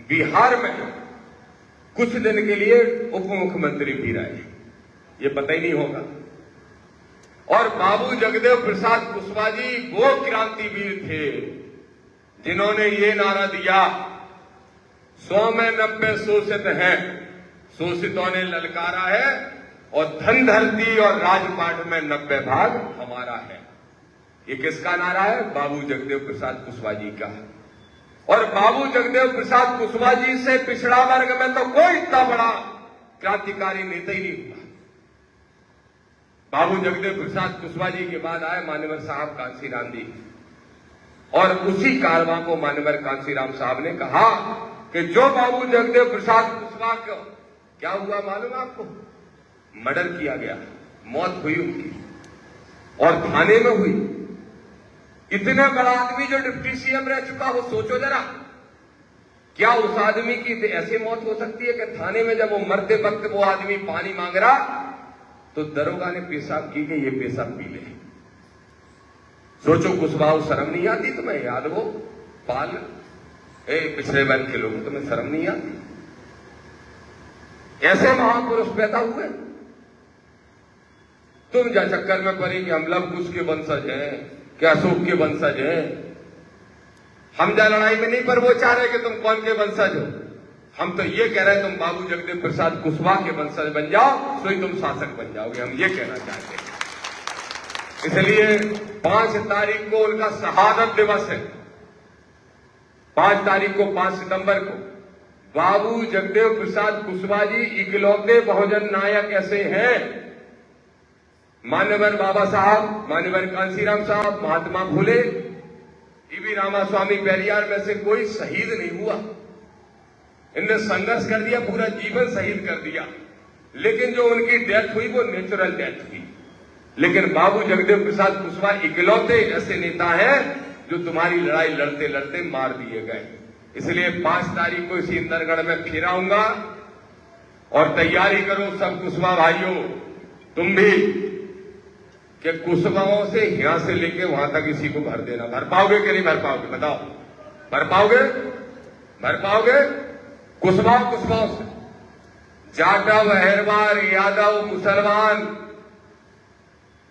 बिहार में कुछ दिन के लिए उप मुख्यमंत्री भी रहे, ये पता ही नहीं होगा। और बाबू जगदेव प्रसाद कुशवाहा जी वो क्रांतिवीर थे जिन्होंने ये नारा दिया, 100 में 90 शोषित हैं, शोषितों ने ललकारा है, और धन धरती और राजपाट में 90 भाग हमारा है। ये किसका नारा है? बाबू जगदेव प्रसाद कुशवाहा जी का। और बाबू जगदेव प्रसाद कुशवाहा जी से पिछड़ा वर्ग में तो कोई इतना बड़ा क्रांतिकारी नेता ही नहीं हुआ। बाबू जगदेव प्रसाद कुशवाहा जी के बाद आए मान्यवर साहब कांशीराम जी, और उसी कारवां को मान्यवर कांशीराम साहब ने कहा कि जो बाबू जगदेव प्रसाद कुशवाहा को क्या हुआ मालूम आपको? मर्डर किया गया, मौत हुई उनकी, और थाने में हुई। इतने बड़ा आदमी जो डिप्टी सीएम रह चुका हो, सोचो जरा, क्या उस आदमी की ऐसी मौत हो सकती है कि थाने में जब वो मरते वक्त वो आदमी पानी मांग रहा तो दरोगा ने पेशाब की कि ये पेशाब पी ले। सोचो कुशवाहा, शर्म नहीं आती तुम्हें? याद वो पाल पिछड़े वर्ग के लोग, तुम्हें शर्म नहीं आती? ऐसे महापुरुष पैदा हुए, तुम जा चक्कर में पड़ी कि हम लव कुश के वंशज हैं, क्या अशोक के वंशज हैं। हम जा लड़ाई में नहीं, पर वो चाह रहे कि तुम कौन के वंशज हो। हम तो ये कह रहे हैं तुम बाबू जगदेव प्रसाद कुशवाहा के वंशज बन जाओ, तो ही तुम शासक बन जाओगे, हम ये कहना चाहते हैं। इसलिए 5 तारीख को उनका शहादत दिवस है। 5 तारीख को, 5 सितंबर को बाबू जगदेव प्रसाद कुशवाहा जी इकलौते बहुजन नायक ऐसे हैं। मान्यवर बाबा साहब, मान्यवर कांशीराम साहब, महात्मा फुले, टीबी रामास्वामी पेरियार में से कोई शहीद नहीं हुआ। इनने संघर्ष कर दिया, पूरा जीवन शहीद कर दिया, लेकिन जो उनकी डेथ हुई वो नेचुरल डेथ हुई। लेकिन बाबू जगदेव प्रसाद कुशवाहा इकलौते ऐसे नेता हैं जो तुम्हारी लड़ाई लड़ते लड़ते मार दिए गए। इसलिए 5 तारीख को इसी इंदरगढ़ में फिर आऊंगा और तैयारी करो सब कुशवाहा भाइयों, तुम भी, कि कुशवाहों से यहां से लेके वहां तक इसी को भर देना। भर पाओगे कि नहीं भर पाओगे? बताओ, भर पाओगे? भर पाओगे? कुशवाहों से, जाटव, अहिरवार, यादव, मुसलमान,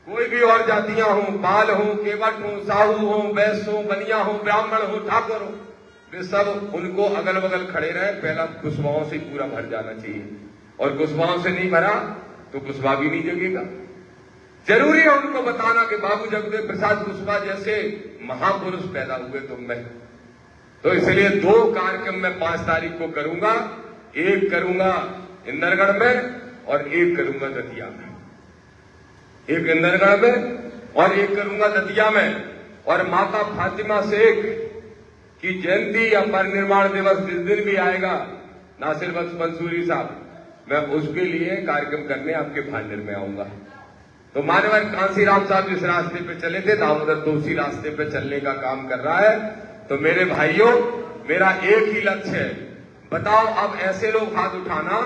कोई भी और जातियां हों, पाल हों, केवट हों, साहू हों, वैश्य हों, बनिया हों, ब्राह्मण हों, ठाकुर हों, वे सब उनको अगल बगल खड़े रहे। पहला कुशवाहों से पूरा भर जाना चाहिए, और कुशवाहों से नहीं भरा तो कुशवाहा भी नहीं जगेगा। जरूरी है उनको बताना कि बाबू जगदेव प्रसाद कुशवाहा जैसे महापुरुष पैदा हुए तुम में। तो इसलिए 2 कार्यक्रम मैं 5 तारीख को करूंगा। एक करूंगा इंदरगढ़ में और एक करूंगा दतिया में। एक इंदरगढ़ में और एक करूंगा दतिया में। और माता फातिमा शेख की जयंती या परिनिर्वाण दिवस जिस दिन भी आएगा, नासिर बख्श मंसूरी साहब, मैं उसके लिए कार्यक्रम करने आपके भांडेर में आऊंगा। तो मान्यवर कांसीराम साहब जिस रास्ते पे चले थे, दामोदर तो उसी रास्ते पे चलने का काम कर रहा है। तो मेरे भाइयों, मेरा एक ही लक्ष्य है, बताओ अब ऐसे लोग हाथ उठाना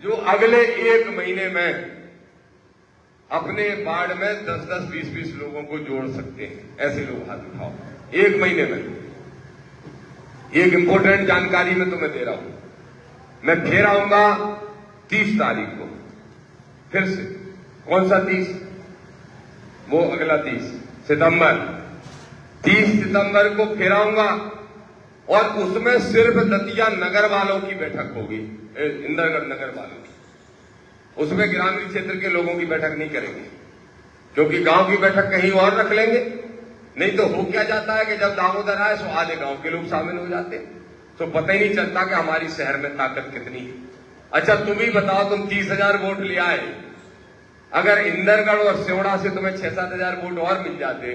जो अगले 1 महीने में अपने वार्ड में 10-10, 20-20 लोगों को जोड़ सकते हैं। ऐसे लोग हाथ उठाओ 1 महीने में। एक इंपॉर्टेंट जानकारी मैं तुम्हें दे रहा हूं, मैं फिर आऊंगा 30 तारीख को फिर से। कौन सा 30? वो अगला 30 सितंबर। 30 सितंबर को फिर आऊंगा और उसमें सिर्फ दतिया नगर वालों की बैठक होगी, इंदरगढ़ नगर वालों की। उसमें ग्रामीण क्षेत्र के लोगों की बैठक नहीं करेंगे, क्योंकि गांव की बैठक कहीं और रख लेंगे। नहीं तो हो क्या जाता है कि जब दामोदर आए तो आधे गांव के लोग शामिल हो जाते हैं, तो पता ही नहीं चलता कि हमारी शहर में ताकत कितनी है। अच्छा तुम ही बताओ, तुम 30,000 वोट ले आए, अगर इंदरगढ़ और सेवड़ा से तुम्हें 6-7 हजार वोट और मिल जाते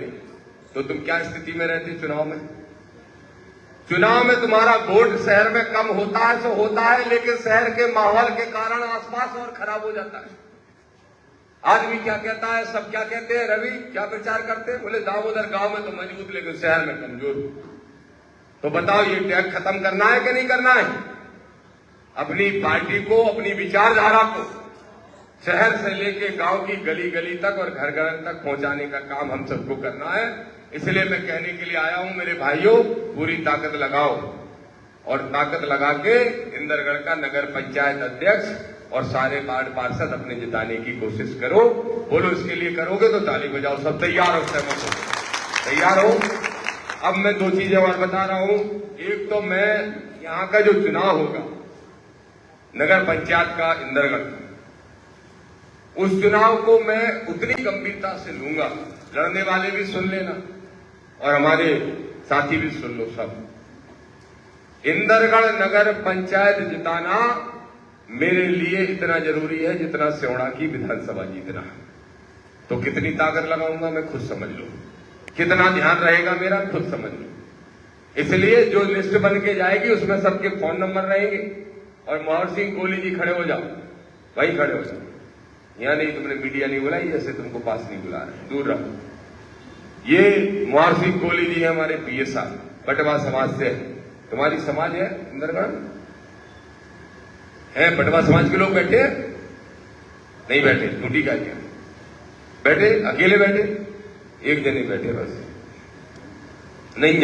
तो तुम क्या स्थिति में रहते चुनाव में? चुनाव में तुम्हारा वोट शहर में कम होता है तो होता है, लेकिन शहर के माहौल के कारण आसपास और खराब हो जाता है। आदमी क्या कहता है, सब क्या कहते हैं, रवि क्या प्रचार करते हैं, बोले दामोदर गांव में तो मजबूत लेकिन शहर में कमजोर। तो बताओ ये टैग खत्म करना है कि नहीं करना है? अपनी पार्टी को, अपनी विचारधारा को शहर से लेके गांव की गली गली तक और घर घर तक पहुंचाने का काम हम सबको करना है। इसलिए मैं कहने के लिए आया हूं, मेरे भाइयों, पूरी ताकत लगाओ और ताकत लगा के इंदरगढ़ का नगर पंचायत अध्यक्ष और सारे वार्ड पार्षद अपने जिताने की कोशिश करो। बोलो इसके लिए करोगे तो ताली बजाओ। सब तैयार हो, सहमत हो? तैयार हो? अब मैं 2 चीजें और बता रहा हूं। एक तो मैं यहां का जो चुनाव होगा नगर पंचायत का इंदरगढ़, उस चुनाव को मैं उतनी गंभीरता से लूंगा, लड़ने वाले भी सुन लेना और हमारे साथी भी सुन लो सब। इंदरगढ़ नगर पंचायत जिताना मेरे लिए इतना जरूरी है जितना सेवड़ा की विधानसभा जीतना। तो कितनी ताकत लगाऊंगा मैं खुद समझ लो, कितना ध्यान रहेगा मेरा खुद समझ लो। इसलिए जो लिस्ट बन के जाएगी उसमें सबके फोन नंबर रहेंगे। और मोहर सिंह कोहली जी खड़े हो जाओ, वही खड़े हो जाओ। यहां नहीं, तुमने मीडिया नहीं बुलाई, जैसे तुमको पास नहीं बुला रहे, दूर रहो। ये मोहर सिंह कोहली जी है, हमारे पीएस साहब, पटवा समाज से। तुम्हारी समाज है इंदरगढ़ है? पटवा समाज के लोग बैठे हैं? नहीं बैठे, छुट्टी का क्या बैठे, अकेले बैठे, एक जने बैठे बस। नहीं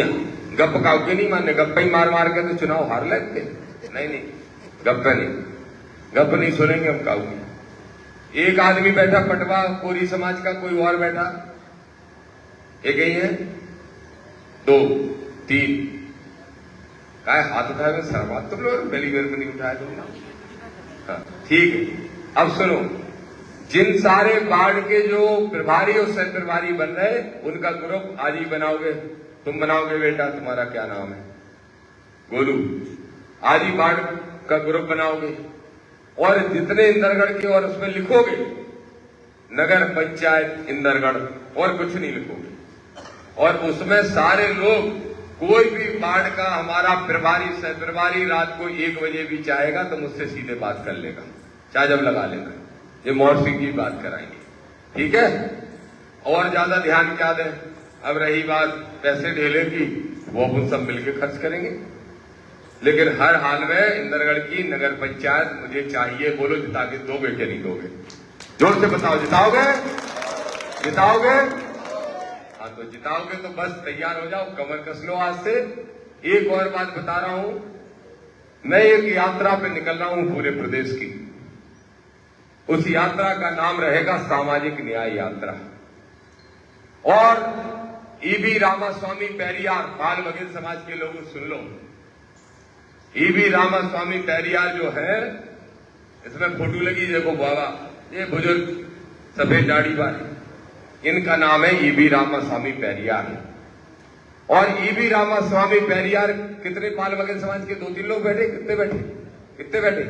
गप काउ के नहीं मानने, गप्पा ही मार मार के तो चुनाव हार लेते। नहीं गप्पा नहीं, गप नहीं सुनेंगे हम काउ की। एक आदमी बैठा पटवा कोरी समाज का, कोई और बैठा, एक ही है, 2, 3 काय हाथ उठाए हुए सरबात तुम लोग, पहली बार में नहीं उठाया तुम। हाँ ठीक है। अब सुनो, जिन सारे वार्ड के जो प्रभारी और सह प्रभारी बन रहे उनका ग्रुप आज ही बनाओगे, तुम बनाओगे बेटा, तुम्हारा क्या नाम है? गोलू। आज ही वार्ड का ग्रुप बनाओगे और जितने इंदरगढ़ के, और उसमें लिखोगे नगर पंचायत इंदरगढ़, और कुछ नहीं लिखोगे। और उसमें सारे लोग कोई भी वार्ड का हमारा प्रभारी सह प्रभारी रात को 1 बजे भी चाहेगा तो मुझसे सीधे बात कर लेगा, चाहे जब लगा लेगा। ये मोहर सिंह की बात कराएंगे, ठीक है। और ज्यादा ध्यान क्या दें, अब रही बात पैसे ढेले की, वो अपन सब मिलकर खर्च करेंगे। लेकिन हर हाल में इंदरगढ़ की नगर पंचायत मुझे चाहिए। बोलो जिता के दोगे कि नहीं दोगे? जोर से बताओ, जिताओगे? जिताओगे? हाँ, तो जिताओगे तो बस तैयार हो जाओ, कमर कस लो आज से। एक और बात बता रहा हूं, मैं एक यात्रा पे निकल रहा हूं पूरे प्रदेश की। उस यात्रा का नाम रहेगा सामाजिक न्याय यात्रा। और ईबी रामास्वामी पेरियार, बाल बघेल समाज के लोग सुन लो, ईबी रामास्वामी पेरियार जो है, इसमें फोटो लगी देखो बाबा, ये बुजुर्ग सफेद दाढ़ी वाले, इनका नाम है ईबी रामास्वामी पेरियार। और ईबी रामास्वामी पेरियार कितने बाल बघेल समाज के 2-3 लोग बैठे? कितने बैठे? कितने बैठे?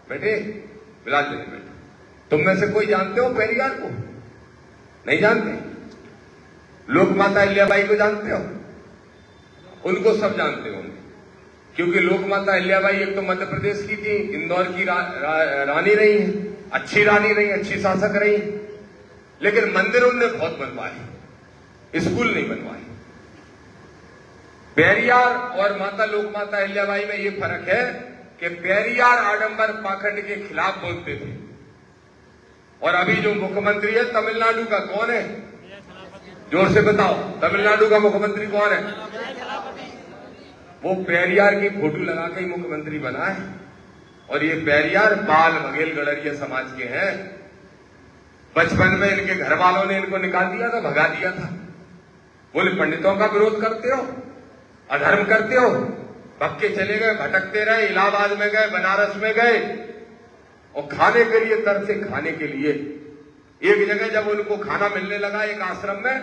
बैठे? बिलाल बैठे। तुम में से कोई जानते हो पेरियार को? नहीं जानते? लोक माता अहिल्याबाई को जानते हो? उनको सब जानते होंगे, क्योंकि लोक माता अहिल्याबाई एक तो मध्य प्रदेश की थी, इंदौर की रानी रही है, अच्छी रानी रही, अच्छी शासक रही, लेकिन मंदिर उन्होंने बहुत बनवाए, स्कूल नहीं बनवाए। पेरियार और माता लोक माता अहिल्याबाई में ये फर्क है कि पेरियार आडंबर पाखंड के खिलाफ बोलते थे, और अभी जो मुख्यमंत्री है तमिलनाडु का, कौन है? जोर से बताओ, तमिलनाडु का मुख्यमंत्री कौन है? वो पेरियार की फोटो लगा के ही मुख्यमंत्री बना है। और ये पेरियार बाल बघेल गड़रिया समाज के हैं। बचपन में इनके घर वालों ने इनको निकाल दिया था, भगा दिया था। बोले पंडितों का विरोध करते हो, अधर्म करते हो, भक्के चले गए, भटकते रहे, इलाहाबाद में गए, बनारस में गए, और खाने के लिए तरसे, खाने के लिए। एक जगह जब उनको खाना मिलने लगा, एक आश्रम में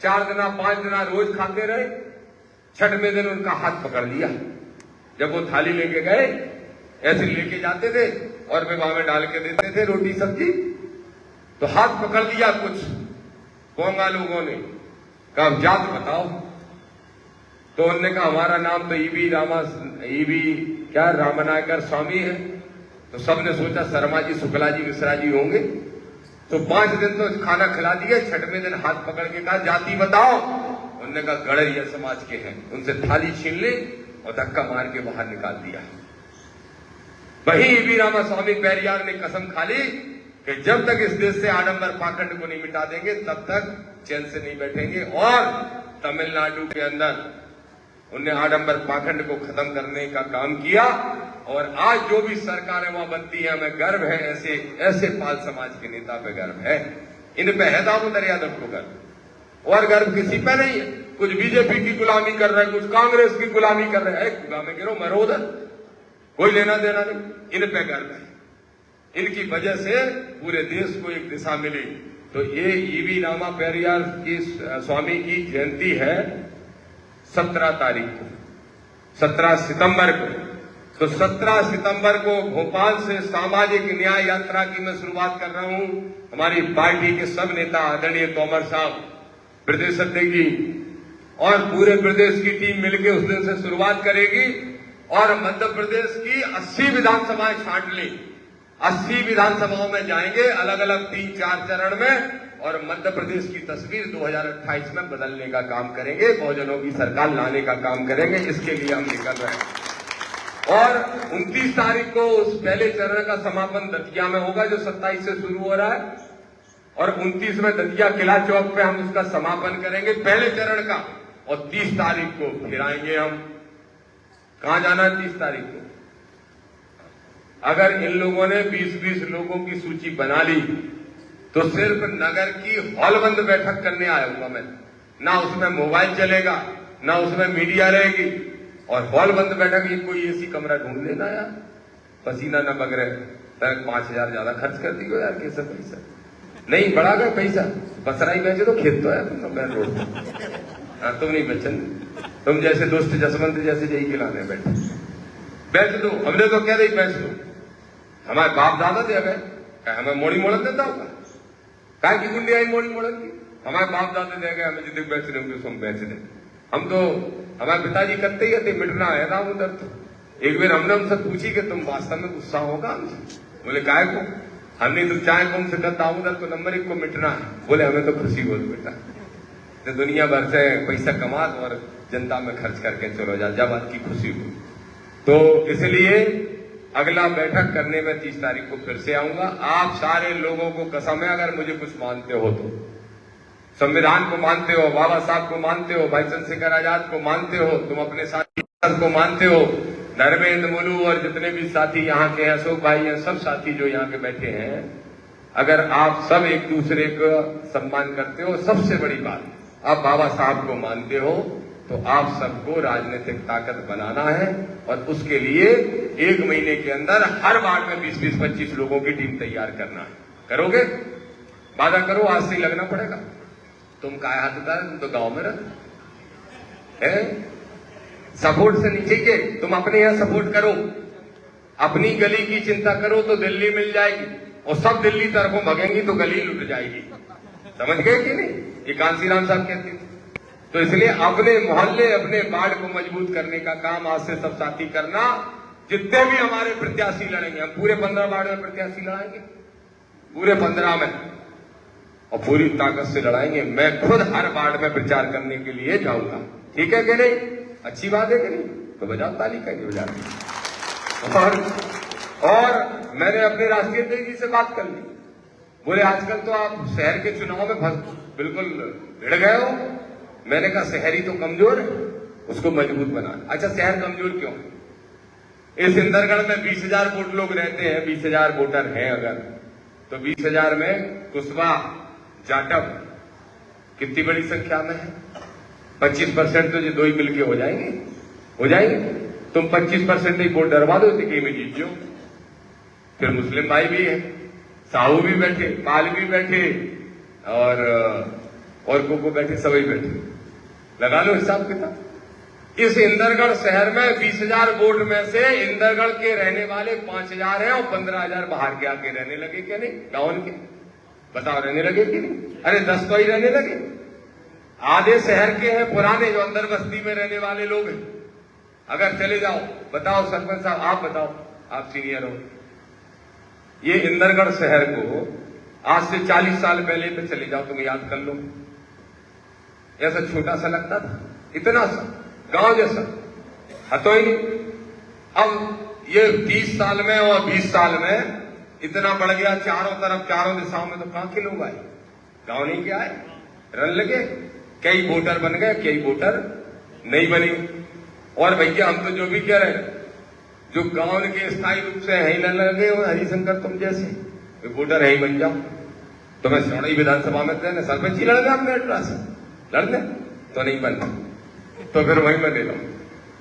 4 दिन 5 दिन रोज खाते रहे, 6वें दिन उनका हाथ पकड़ लिया। जब वो थाली लेके गए, ऐसे लेके जाते थे और विवाह में डाल के देते थे रोटी सब्जी, तो हाथ पकड़ लिया कुछ कोंगा लोगों ने, कहा जात बताओ। तो उन्होंने कहा हमारा नाम तो ईबी क्या रामनायकर स्वामी है। तो सबने सोचा शर्मा जी, शुक्ला जी, मिश्रा जी होंगे। तो 5 दिन तो खाना खिला दिए, 6वें दिन हाथ पकड़ के कहा जाति बताओ। उन्होंने कहा गड़रिया समाज के हैं। उनसे थाली छीन ली और धक्का मार के बाहर निकाल दिया। वही ईबी रामास्वामी पेरियार ने कसम खा ली कि जब तक इस देश से आडंबर पाखंड को नहीं मिटा देंगे तब तक चैन से नहीं बैठेंगे। और तमिलनाडु के अंदर उन्हें आडंबर पाखंड को खत्म करने का काम किया। और आज जो भी सरकारें वहां बनती है, हमें गर्व है, ऐसे पाल समाज के नेता पे गर्व है। इन पे है दामोदर यादव को गर्व, और गर्व किसी पे नहीं है। कुछ बीजेपी की गुलामी कर रहे हैं, कुछ कांग्रेस की गुलामी कर रहे हैं, गुलामी गिरो मरो उधर, कोई लेना देना नहीं। इन पे गर्व है, इनकी वजह से पूरे देश को एक दिशा मिली। तो ये ईबी रामा पेरियार की स्वामी की जयंती है 17 तारीख को, 17 सितंबर को। तो 17 सितंबर को भोपाल से सामाजिक न्याय यात्रा की मैं शुरुआत कर रहा हूं। हमारी पार्टी के सब नेता आदरणीय तोमर साहब, प्रदेश अध्यक्ष जी और पूरे प्रदेश की टीम मिलकर उस दिन से शुरुआत करेगी। और मध्य प्रदेश की 80 विधानसभाएं छांट ली, 80 विधानसभाओं में जाएंगे अलग अलग 3-4 चरण में, और मध्य प्रदेश की तस्वीर 2028 में बदलने का काम करेंगे, बहुजनों की सरकार लाने का काम करेंगे। इसके लिए हम निकल रहे हैं। और 29 तारीख को उस पहले चरण का समापन दतिया में होगा, जो 27 से शुरू हो रहा है, और 29 में दतिया किला चौक पे हम उसका समापन करेंगे पहले चरण का। और 30 तारीख को फिर आएंगे हम। कहां जाना है 30 तारीख को? अगर इन लोगों ने 20-20 लोगों की सूची बना ली तो सिर्फ नगर की हॉलबंद बैठक करने आऊंगा मैं। ना उसमें मोबाइल चलेगा, ना उसमें मीडिया रहेगी, और हॉलबंद बैठक। ये कोई एसी कमरा ढूंढ लेना यार, पसीना न बग रहे। 5,000 ज्यादा खर्च कर दी हो यार, कैसे पैसा नहीं बढ़ा गया पैसा। बसराई बेचे तो खेत तो है तुम मेन रोड पर। तुम नहीं बेचन, तुम जैसे दोस्त जसवंत जैसे यही खिलाने बैठे, बेच दो। हमने तो कह रही बेच दो, हमारे बाप दादा दे गए, हमें मोड़ी मोड़न देता होगा, काय की गुंडी आई मोड़ी मोड़न की? हमारे बाप दादा दे गए, हमें जितने बेच रहे होंगे उसको हम बेच दें। हम तो हमारे पिताजी करते ही थे, मिटना है ना उधर। तो एक बार हमने उनसे पूछी कि तुम वास्तव में गुस्सा होगा हमसे? बोले काय को? हमने तो चाहे कौन से कर दाऊदर तो नंबर 1 को मिटना है। बोले हमें तो खुशी बोल बेटा, तो दुनिया भर से पैसा कमा और जनता में खर्च करके चलो जा बात की खुशी हुई। तो इसलिए अगला बैठक करने में 30 तारीख को फिर से आऊंगा। आप सारे लोगों को कसम है, अगर मुझे कुछ मानते हो तो, संविधान को मानते हो, बाबा साहब को मानते हो, भाई चंद्रशेखर आजाद को मानते हो, तुम अपने साथी को मानते हो, धर्मेंद्र मुलू और जितने भी साथी यहाँ के हैं, अशोक भाई हैं, सब साथी जो यहाँ पे बैठे हैं, अगर आप सब एक दूसरे का सम्मान करते हो, सबसे बड़ी बात आप बाबा साहब को मानते हो, तो आप सबको राजनीतिक ताकत बनाना है और उसके लिए 1 महीने के अंदर हर वार्ड में 20-20, 25 लोगों की टीम तैयार करना है। करोगे? वादा करो, आज से ही लगना पड़ेगा। तुम काय हाथ उतारे, तुम तो गांव में रहते, सपोर्ट से नहीं चाहिए, तुम अपने यहां सपोर्ट करो, अपनी गली की चिंता करो तो दिल्ली मिल जाएगी, और सब दिल्ली तरफों भगेंगी तो गली लुट जाएगी। समझ गए कि नहीं? ये कांसीराम साहब कहते थे। तो इसलिए अपने मोहल्ले, अपने वार्ड को मजबूत करने का काम आज से सब साथी करना। जितने भी हमारे प्रत्याशी लड़ेंगे, हम पूरे 15 वार्ड में प्रत्याशी लड़ाएंगे, पूरे 15 में, और पूरी ताकत से लड़ाएंगे। मैं खुद हर वार्ड में प्रचार करने के लिए जाऊंगा। ठीक है कि नहीं? अच्छी बात है कि नहीं? तो बजाओ ताली, कहीं बजा और मैंने अपने राष्ट्रीय अध्यक्ष जी से बात कर ली। बोले आजकल तो आप शहर के चुनाव में बिल्कुल भिड़ गए हो। मैंने कहा शहरी तो कमजोर है, उसको मजबूत बनाना। अच्छा, शहर कमजोर क्यों? इस इंदरगढ़ में 20,000 वोट लोग रहते हैं, 20,000 वोटर हैं अगर, तो 20,000 में कुशवाहा, जाटव कितनी बड़ी संख्या में है? 25% तो ये दो ही मिलके हो जाएंगे। तुम 25% ही वोट डरवा दो, टिकरी में जीत जाओ। फिर मुस्लिम भाई भी है, साहू भी बैठे, पाल भी बैठे, और को बैठे, सभी बैठे, लगा लो हिसाब किताब। इस इंदरगढ़ शहर में 20,000 वोट में से इंदरगढ़ के रहने वाले 5,000 हैं और 15,000 बाहर के आके रहने लगे क्या नहीं? गांव के बताओ, रहने लगे कि नहीं? अरे 10 तो ही रहने लगे। आधे शहर के हैं पुराने, जो अंदर बस्ती में रहने वाले लोग हैं। अगर चले जाओ, बताओ सरपंच साहब, आप बताओ, आप सीनियर हो, ये इंदरगढ़ शहर को आज से 40 साल पहले पे चले जाओ, तुम याद कर लो, ऐसा छोटा सा लगता था, इतना सा गांव जैसा हतो ही। अब ये 30 साल में और 20 साल में इतना बढ़ गया, चारों तरफ, चारों दिशाओं में। तो कहां के लोग आए? गांव नहीं के आए, रन लगे। कई वोटर बन गए, कई वोटर नहीं बने। और भैया हम तो जो भी कह रहे हैं, जो गांव के स्थायी रूप से है न लगे, और हरिशंकर तुम जैसे वोटर है ही बन जाओ। तो मैं सौड़ी विधानसभा में सरपंच ही लड़ गया, अपने अल्ट्रा से लड़ने तो नहीं बनना, तो फिर वहीं में ले लो।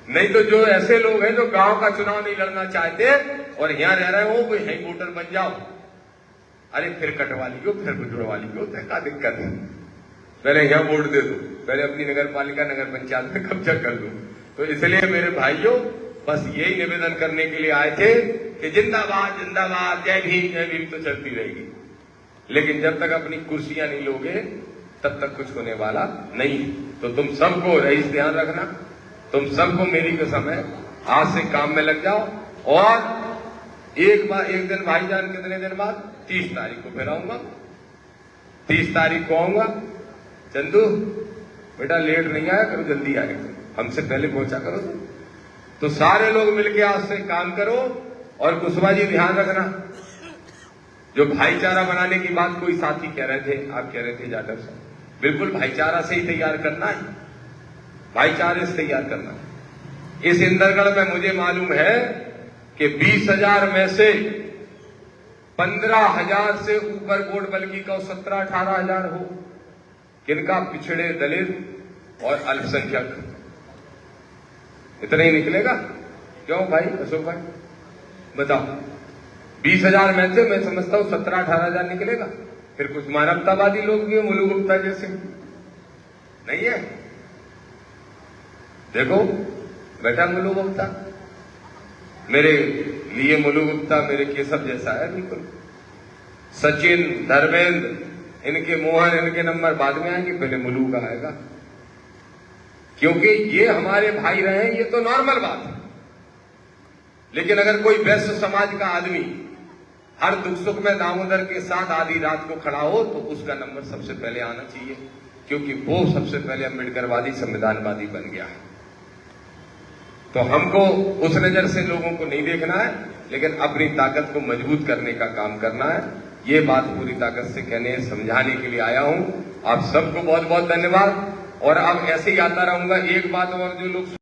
नहीं तो जो ऐसे लोग हैं जो गांव का चुनाव नहीं लड़ना चाहते और यहां रह रहे हो, कोई है वोटर बन जाओ। अरे फिर कटवाली को, फिर बुजुर्गवाली को, क्या दिक्कत है? पहले यहां वोट दे दो, पहले अपनी नगर पालिका, नगर पंचायत में कब्जा कर दो। तो इसलिए मेरे भाइयों, बस यही निवेदन करने के लिए आए थे कि जिंदाबाद जिंदाबाद, जय भीम तो चलती रहेगी, लेकिन जब तक अपनी कुर्सियां नहीं लोगे तब तक कुछ होने वाला नहीं। तो तुम सबको, रईस ध्यान रखना, तुम सबको मेरी कसम है, आज से काम में लग जाओ। और एक दिन भाईजान, कितने दिन बाद? 30 तारीख को फिर आऊंगा, 30 तारीख को आऊंगा। चंदू बेटा लेट नहीं आया करो, जल्दी आए, हमसे पहले पहुंचा करो। तो सारे लोग मिलके आज से काम करो। और कुशवाहा जी ध्यान रखना, जो भाईचारा बनाने की बात कोई साथी कह रहे थे, आप कह रहे थे जाटव साहब, बिल्कुल भाईचारा से ही तैयार करना है, भाईचारे से तैयार करना है। इस इंदरगढ़ में मुझे मालूम है कि 20,000 में से 15,000 से ऊपर वोट बल्कि का 17-18,000 हो, किनका? पिछड़े, दलित और अल्पसंख्यक, इतना ही निकलेगा। क्यों भाई अशोक भाई बताओ? 20,000 में से मैं समझता हूं 17-18,000 निकलेगा। फिर कुछ मानवतावादी लोग भी, मुलू गुप्ता जैसे नहीं है। देखो बेटा, मुलू गुप्ता मेरे लिए, मुलू गुप्ता मेरे केशव जैसा है बिल्कुल। सचिन, धर्मेंद्र, इनके मोहन, इनके नंबर बाद में आएंगे, पहले मुलू का आएगा। क्योंकि ये हमारे भाई रहे, ये तो नॉर्मल बात है। लेकिन अगर कोई वैश्य समाज का आदमी हर दुख सुख में दामोदर के साथ आधी रात को खड़ा हो तो उसका नंबर सबसे पहले आना चाहिए, क्योंकि वो सबसे पहले अम्बेडकरवादी संविधानवादी बन गया है। तो हमको उस नजर से लोगों को नहीं देखना है, लेकिन अपनी ताकत को मजबूत करने का काम करना है। ये बात पूरी ताकत से कहने समझाने के लिए आया हूं। आप सबको बहुत बहुत धन्यवाद। और अब ऐसे ही आता रहूंगा। एक बात और, जो लोग